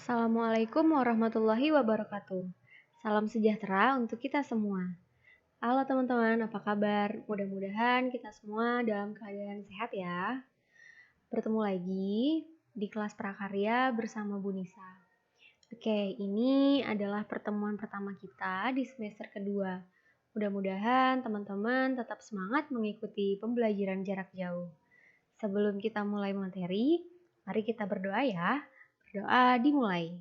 Assalamualaikum warahmatullahi wabarakatuh. Salam sejahtera untuk kita semua. Halo teman-teman, apa kabar? Mudah-mudahan kita semua dalam keadaan sehat ya. Bertemu lagi di kelas prakarya bersama Bu Nisa. Oke, ini adalah pertemuan pertama kita di semester kedua. Mudah-mudahan teman-teman tetap semangat mengikuti pembelajaran jarak jauh. Sebelum kita mulai materi, mari kita berdoa ya. Berdoa dimulai.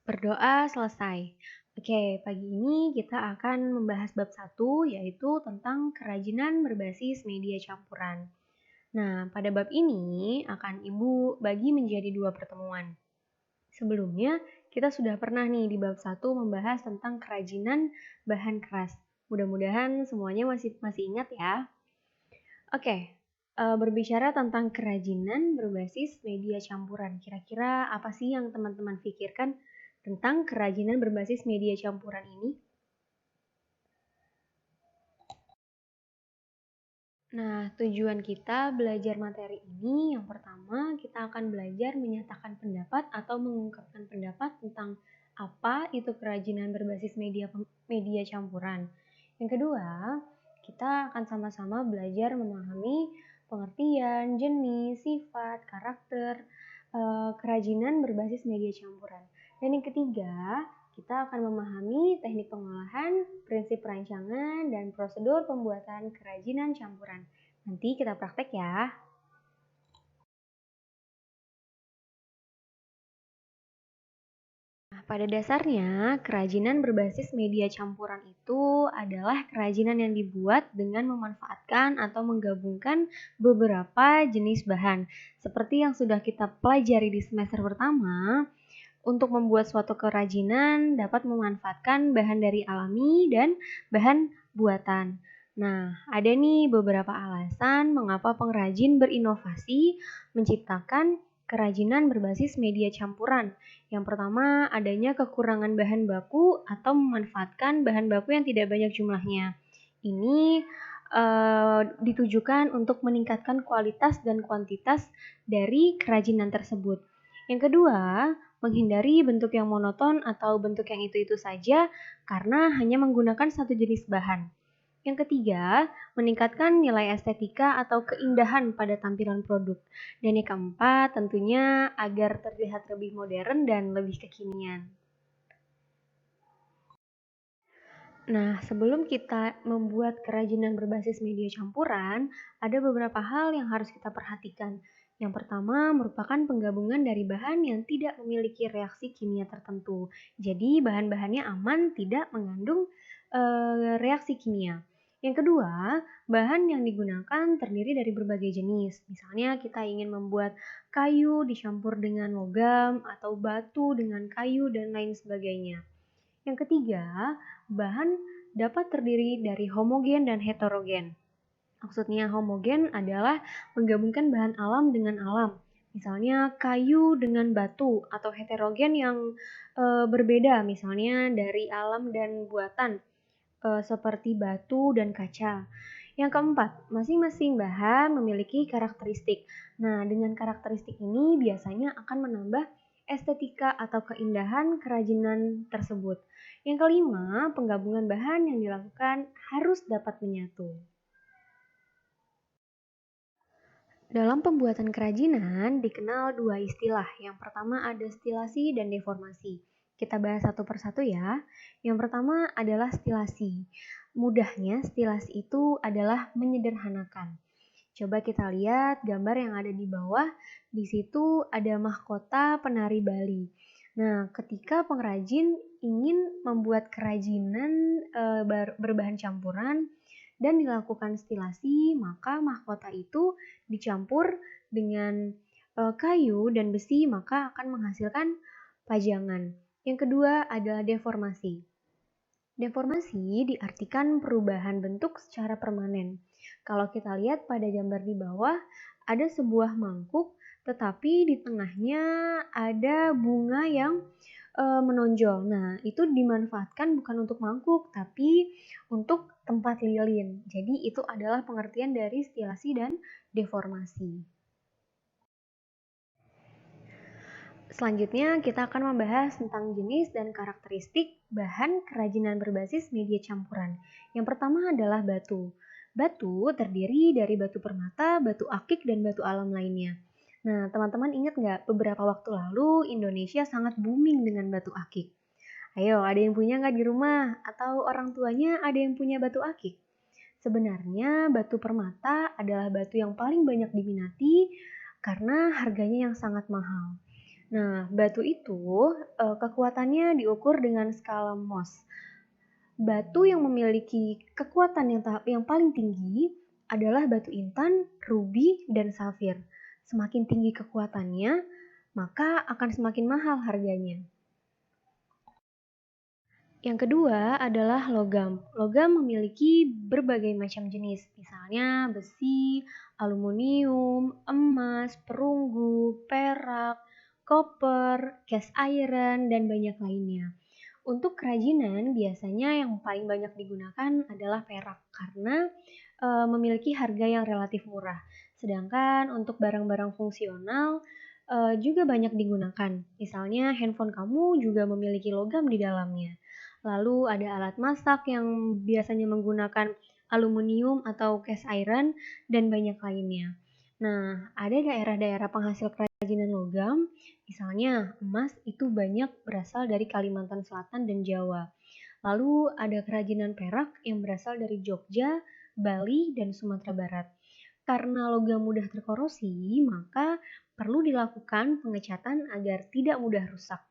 Berdoa selesai. Oke, pagi ini kita akan membahas bab 1, yaitu tentang kerajinan berbasis media campuran. Nah, pada bab ini akan Ibu bagi menjadi 2 pertemuan. Sebelumnya, kita sudah pernah nih di bab 1 membahas tentang kerajinan bahan keras. Mudah-mudahan semuanya masih ingat ya. Oke, berbicara tentang kerajinan berbasis media campuran. Kira-kira apa sih yang teman-teman pikirkan tentang kerajinan berbasis media campuran ini? Nah, tujuan kita belajar materi ini yang pertama kita akan belajar menyatakan pendapat atau mengungkapkan pendapat tentang apa itu kerajinan berbasis media campuran. Yang kedua, kita akan sama-sama belajar memahami pengertian, jenis, sifat, karakter kerajinan berbasis media campuran. Dan yang ketiga, kita akan memahami teknik pengolahan, prinsip perancangan, dan prosedur pembuatan kerajinan campuran. Nanti kita praktek ya. Nah, pada dasarnya, kerajinan berbasis media campuran itu adalah kerajinan yang dibuat dengan memanfaatkan atau menggabungkan beberapa jenis bahan. Seperti yang sudah kita pelajari di semester pertama, untuk membuat suatu kerajinan dapat memanfaatkan bahan dari alami dan bahan buatan. Nah, ada nih beberapa alasan mengapa pengrajin berinovasi menciptakan kerajinan berbasis media campuran. Yang pertama, adanya kekurangan bahan baku atau memanfaatkan bahan baku yang tidak banyak jumlahnya. Ini ditujukan untuk meningkatkan kualitas dan kuantitas dari kerajinan tersebut. Yang kedua, menghindari bentuk yang monoton atau bentuk yang itu-itu saja karena hanya menggunakan satu jenis bahan. Yang ketiga, meningkatkan nilai estetika atau keindahan pada tampilan produk. Dan yang keempat, tentunya agar terlihat lebih modern dan lebih kekinian. Nah, sebelum kita membuat kerajinan berbasis media campuran, ada beberapa hal yang harus kita perhatikan. Yang pertama merupakan penggabungan dari bahan yang tidak memiliki reaksi kimia tertentu. Jadi bahan-bahannya aman, tidak mengandung reaksi kimia. Yang kedua, bahan yang digunakan terdiri dari berbagai jenis. Misalnya kita ingin membuat kayu dicampur dengan logam atau batu dengan kayu dan lain sebagainya. Yang ketiga, bahan dapat terdiri dari homogen dan heterogen. Maksudnya homogen adalah menggabungkan bahan alam dengan alam. Misalnya kayu dengan batu atau heterogen yang berbeda, misalnya dari alam dan buatan seperti batu dan kaca. Yang keempat, masing-masing bahan memiliki karakteristik. Nah, dengan karakteristik ini biasanya akan menambah estetika atau keindahan kerajinan tersebut. Yang kelima, penggabungan bahan yang dilakukan harus dapat menyatu. Dalam pembuatan kerajinan dikenal dua istilah. Yang pertama ada stilasi dan deformasi. Kita bahas satu persatu ya. Yang pertama adalah stilasi. Mudahnya stilasi itu adalah menyederhanakan. Coba kita lihat gambar yang ada di bawah. Di situ ada mahkota penari Bali. Nah, ketika pengrajin ingin membuat kerajinan berbahan campuran dan dilakukan stilasi, maka mahkota itu dicampur dengan kayu dan besi, maka akan menghasilkan pajangan. Yang kedua adalah deformasi. Deformasi diartikan perubahan bentuk secara permanen. Kalau kita lihat pada gambar di bawah, ada sebuah mangkuk, tetapi di tengahnya ada bunga yang menonjol. Nah, itu dimanfaatkan bukan untuk mangkuk, tapi untuk tempat lilin. Jadi itu adalah pengertian dari stilasi dan deformasi. Selanjutnya kita akan membahas tentang jenis dan karakteristik bahan kerajinan berbasis media campuran. Yang pertama adalah batu. Batu terdiri dari batu permata, batu akik, dan batu alam lainnya. Nah, teman-teman ingat nggak beberapa waktu lalu Indonesia sangat booming dengan batu akik? Ayo, ada yang punya nggak di rumah? Atau orang tuanya ada yang punya batu akik? Sebenarnya batu permata adalah batu yang paling banyak diminati karena harganya yang sangat mahal. Nah, batu itu kekuatannya diukur dengan skala Mohs. Batu yang memiliki kekuatan yang paling tinggi adalah batu intan, rubi, dan safir. Semakin tinggi kekuatannya, maka akan semakin mahal harganya. Yang kedua adalah logam. Logam memiliki berbagai macam jenis, misalnya besi, aluminium, emas, perunggu, perak, koper, cast iron, dan banyak lainnya. Untuk kerajinan, biasanya yang paling banyak digunakan adalah perak karena memiliki harga yang relatif murah. Sedangkan untuk barang-barang fungsional juga banyak digunakan. Misalnya handphone kamu juga memiliki logam di dalamnya. Lalu ada alat masak yang biasanya menggunakan aluminium atau cast iron dan banyak lainnya. Nah, ada daerah-daerah penghasil kerajinan logam, misalnya emas itu banyak berasal dari Kalimantan Selatan dan Jawa. Lalu ada kerajinan perak yang berasal dari Jogja, Bali, dan Sumatera Barat. Karena logam mudah terkorosi, maka perlu dilakukan pengecatan agar tidak mudah rusak.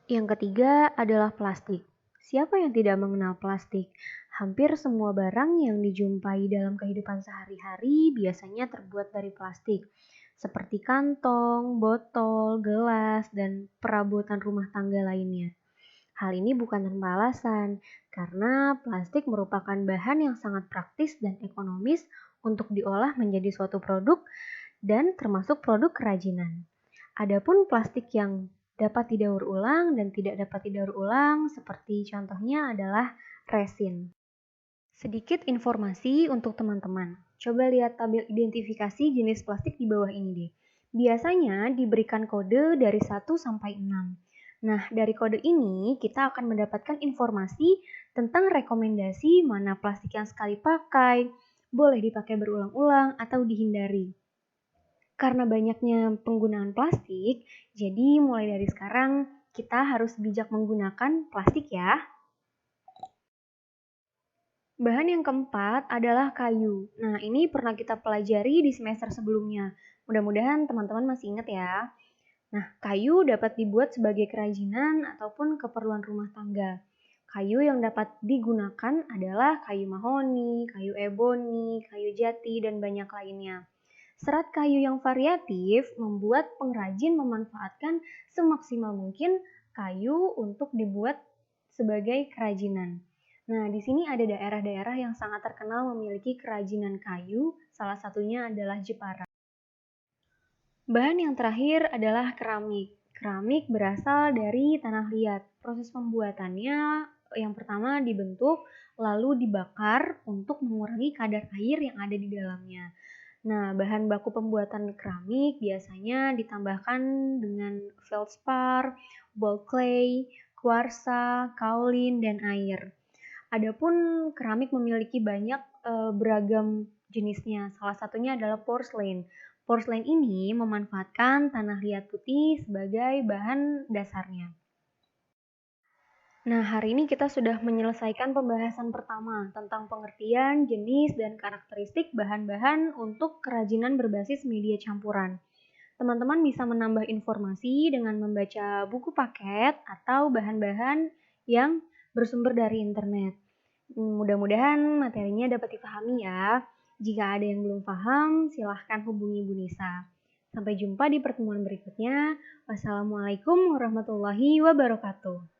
Yang ketiga adalah plastik. Siapa yang tidak mengenal plastik? Hampir semua barang yang dijumpai dalam kehidupan sehari-hari biasanya terbuat dari plastik, seperti kantong, botol, gelas, dan perabotan rumah tangga lainnya. Hal ini bukan tanpa alasan, karena plastik merupakan bahan yang sangat praktis dan ekonomis untuk diolah menjadi suatu produk dan termasuk produk kerajinan. Adapun plastik yang dapat didaur ulang dan tidak dapat didaur ulang, seperti contohnya adalah resin. Sedikit informasi untuk teman-teman. Coba lihat tabel identifikasi jenis plastik di bawah ini deh. Biasanya diberikan kode dari 1 sampai 6. Nah, dari kode ini kita akan mendapatkan informasi tentang rekomendasi mana plastik yang sekali pakai, boleh dipakai berulang-ulang atau dihindari. Karena banyaknya penggunaan plastik, jadi mulai dari sekarang kita harus bijak menggunakan plastik ya. Bahan yang keempat adalah kayu. Nah, ini pernah kita pelajari di semester sebelumnya. Mudah-mudahan teman-teman masih ingat ya. Nah, kayu dapat dibuat sebagai kerajinan ataupun keperluan rumah tangga. Kayu yang dapat digunakan adalah kayu mahoni, kayu eboni, kayu jati, dan banyak lainnya. Serat kayu yang variatif membuat pengrajin memanfaatkan semaksimal mungkin kayu untuk dibuat sebagai kerajinan. Nah, di sini ada daerah-daerah yang sangat terkenal memiliki kerajinan kayu, salah satunya adalah Jepara. Bahan yang terakhir adalah keramik. Keramik berasal dari tanah liat. Proses pembuatannya yang pertama dibentuk, lalu dibakar untuk mengurangi kadar air yang ada di dalamnya. Nah, bahan baku pembuatan keramik biasanya ditambahkan dengan feldspar, ball clay, kuarsa, kaolin, dan air. Adapun keramik memiliki banyak beragam jenisnya. Salah satunya adalah porselen. Porselen ini memanfaatkan tanah liat putih sebagai bahan dasarnya. Nah, hari ini kita sudah menyelesaikan pembahasan pertama tentang pengertian, jenis, dan karakteristik bahan-bahan untuk kerajinan berbasis media campuran. Teman-teman bisa menambah informasi dengan membaca buku paket atau bahan-bahan yang bersumber dari internet. Mudah-mudahan materinya dapat dipahami ya. Jika ada yang belum paham, silahkan hubungi Bu Nisa. Sampai jumpa di pertemuan berikutnya. Wassalamualaikum warahmatullahi wabarakatuh.